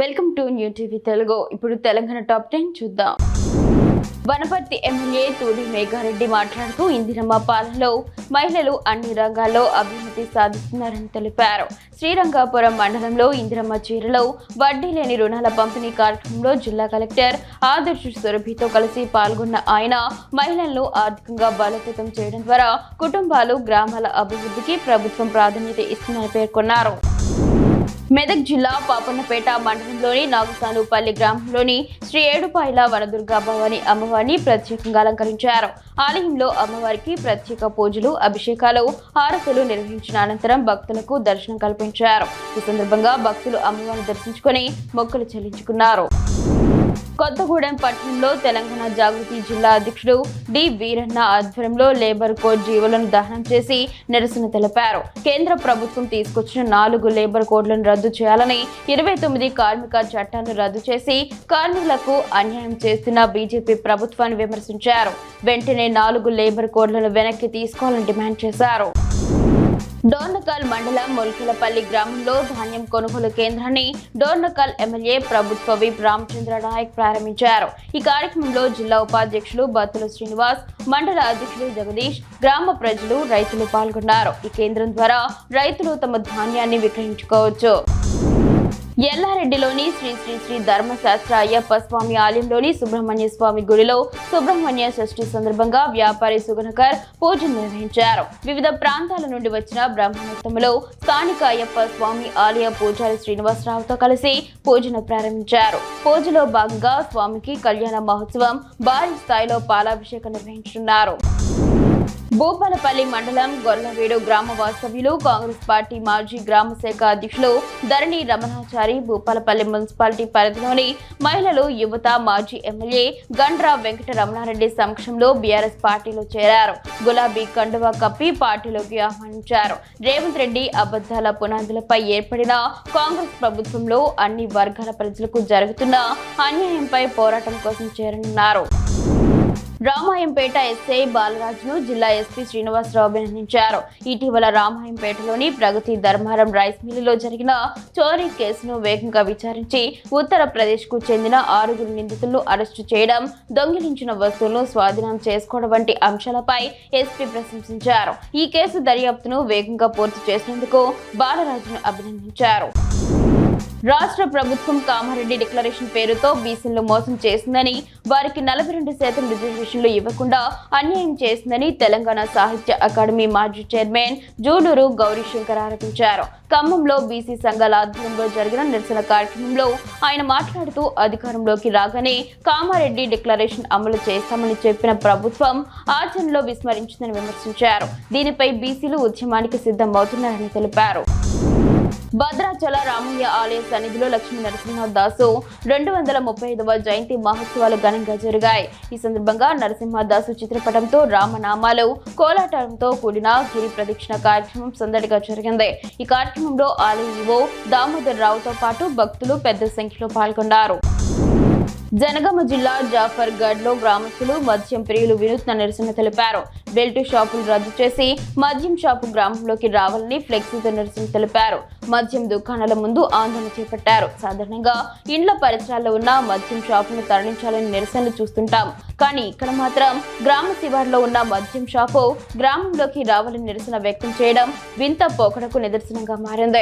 Welcome to new TV Telugu. ఇప్పుడు Telangana top 10 చూద్దాం. Wanaparthy MLA Thudi Megha Reddy మాట్లాడుతూ ఇందిరమ్మ పాలనలో మహిళలు అన్ని రంగాల్లో అభివృద్ధి సాధిస్తున్నారని తెలిపారు. శ్రీరంగపురం మండలంలో ఇందిరమ్మ చీరలో వడ్డీ లేని రుణాల పంపిణీ కార్యక్రమంలో జిల్లా కలెక్టర్ ఆదర్శ్ సురభితో కలిసి పాల్గొన్న ఆయన మహిళలను ఆర్థికంగా బలోపేతం చేయడం ద్వారా కుటుంబాలు గ్రామాల అభివృద్ధికి ప్రభుత్వం ప్రాధాన్యత ఇస్తుందని పేర్కొన్నారు. మెదక్ జిల్లా పాపన్నపేట మండలంలోని నాగసానుపల్లి గ్రామంలోని శ్రీ ఏడుపాయల వనదుర్గా భవాని అమ్మవారిని ప్రత్యేకంగా అలంకరించారు. ఆలయంలో అమ్మవారికి ప్రత్యేక పూజలు, అభిషేకాలు, హారతులు నిర్వహించిన అనంతరం భక్తులకు దర్శనం కల్పించారు. ఈ సందర్భంగా భక్తులు అమ్మవారిని దర్శించుకుని మొక్కులు చెల్లించుకున్నారు. కొత్తగూడెం పట్టణంలో తెలంగాణ జాగృతి జిల్లా అధ్యక్షుడు డి వీరన్న ఆధ్వర్యంలో లేబర్ కోడ్ జీవోలను దహనం చేసి నిరసన తెలిపారు. కేంద్ర ప్రభుత్వం తీసుకొచ్చిన 4 లేబర్ కోడ్లను రద్దు చేయాలని, 29 కార్మిక చట్టాలను రద్దు చేసి కార్మికులకు అన్యాయం చేస్తున్న బీజేపీ ప్రభుత్వాన్ని విమర్శించారు. వెంటనే 4 లేబర్ కోడ్లను వెనక్కి తీసుకోవాలని డిమాండ్ చేశారు. డోర్నకల్ మండలం మొల్కిలపల్లి గ్రామంలో ధాన్యం కొనుగోలు కేంద్రాన్ని డోర్నకల్ ఎమ్మెల్యే ప్రభుత్వ విప్ రామచంద్ర నాయక్ ప్రారంభించారు. ఈ కార్యక్రమంలో జిల్లా ఉపాధ్యక్షులు బత్తుల శ్రీనివాస్, మండల అధ్యక్షులు జగదీష్, గ్రామ ప్రజలు, రైతులు పాల్గొన్నారు. ఈ కేంద్రం ద్వారా రైతులు తమ ధాన్యాన్ని విక్రయించుకోవచ్చు. ఎల్లారెడ్డిలోని శ్రీ శ్రీ శ్రీ ధర్మశాస్త్ర అయ్యప్ప స్వామి ఆలయంలోని సుబ్రహ్మణ్య స్వామి గుడిలో సుబ్రహ్మణ్య షష్ఠి సందర్భంగా వ్యాపారి సుగనకర్ పూజలు నిర్వహించారు. వివిధ ప్రాంతాల నుండి వచ్చిన బ్రాహ్మణోత్తములు స్థానిక అయ్యప్ప స్వామి ఆలయ పూజారి శ్రీనివాసరావుతో కలిసి పూజను ప్రారంభించారు. పూజలో భాగంగా స్వామికి కళ్యాణ మహోత్సవం భారీ స్థాయిలో పాలాభిషేకం నిర్వహించనున్నారు. భూపాలపల్లి మండలం గొల్లవీడు గ్రామ వాస్తవ్యులు కాంగ్రెస్ పార్టీ మాజీ గ్రామ శాఖ అధ్యక్షులు ధరణి రమణాచారి భూపాలపల్లి మున్సిపాలిటీ పరిధిలోని మహిళలు, యువత మాజీ ఎమ్మెల్యే గండ్రా వెంకట రమణారెడ్డి సమక్షంలో బీఆర్ఎస్ పార్టీలో చేరారు. గులాబీ కండువా కప్పి పార్టీలోకి ఆహ్వానించారు. రేవంత్ రెడ్డి అబద్ధాల పునాదులపై ఏర్పడిన కాంగ్రెస్ ప్రభుత్వంలో అన్ని వర్గాల ప్రజలకు జరుగుతున్న అన్యాయంపై పోరాటం కోసం చేరనున్నారు. రామాయంపేట ఎస్ఐ బాలరాజును జిల్లా ఎస్పీ శ్రీనివాసరావు అభినందించారు. ఇటీవల రామాయంపేటలోని ప్రగతి ధర్మారం రైస్ మిల్లులో జరిగిన చోరీ కేసును వేగంగా విచారించి ఉత్తరప్రదేశ్ కు చెందిన 6 నిందితులను అరెస్టు చేయడం, దొంగిలించిన వస్తువులను స్వాధీనం చేసుకోవడం వంటి అంశాలపై ఎస్పీ ప్రశంసించారు. ఈ కేసు దర్యాప్తును వేగంగా పూర్తి చేసినందుకు బాలరాజును అభినందించారు. రాష్ట్ర ప్రభుత్వం కామారెడ్డి డిక్లరేషన్ పేరుతో బీసీలను మోసం చేసిందని, వారికి 42% రిజర్వేషన్లు ఇవ్వకుండా అన్యాయం చేసిందని తెలంగాణ సాహిత్య అకాడమీ మాజీ చైర్మన్ జూడూరు గౌరీశంకర్ ఆరోపించారు. ఖమ్మంలో బీసీ సంఘాల ఆధ్వర్యంలో జరిగిన నిరసన కార్యక్రమంలో ఆయన మాట్లాడుతూ అధికారంలోకి రాగానే కామారెడ్డి డిక్లరేషన్ అమలు చేస్తామని చెప్పిన ప్రభుత్వం ఆచరణలో విస్మరించిందని విమర్శించారు. దీనిపై బీసీలు ఉద్యమానికి సిద్ధమవుతున్నారని తెలిపారు. భద్రాచల రామయ్య ఆలయ సన్నిధిలో లక్ష్మీ నరసింహదాసు 235వ జయంతి మహోత్సవాలు ఘనంగా జరిగాయి. ఈ సందర్భంగా నరసింహదాసు చిత్రపటంతో రామనామాలు, కోలాటంతో కూడిన గిరి ప్రదక్షిణ కార్యక్రమం సందడిగా జరిగింది. ఈ కార్యక్రమంలో ఆలయ ఈవో దామోదర్ రావుతో పాటు భక్తులు పెద్ద సంఖ్యలో పాల్గొన్నారు. జనగామ జిల్లా జాఫర్గఢ్ లో గ్రామస్తులు మద్యం ప్రియులు వినూత్న నిరసన తెలిపారు. బెల్ట్ షాపులు రద్దు చేసి మద్యం షాపు గ్రామంలోకి రావాలని ఫ్లెక్సీతో నిరసన తెలిపారు. మద్యం దుకాణాల ముందు ఆందోళన చేపట్టారు. సాధారణంగా ఇండ్ల పరిసరాల్లో ఉన్న మద్యం షాపును తరలించాలని నిరసనలు చూస్తుంటాం. కానీ ఇక్కడ మాత్రం గ్రామ శివార్లో ఉన్న మద్యం షాపు గ్రామంలోకి రావాలని నిరసన వ్యక్తం చేయడం వింత పోకడకు నిదర్శనంగా మారింది.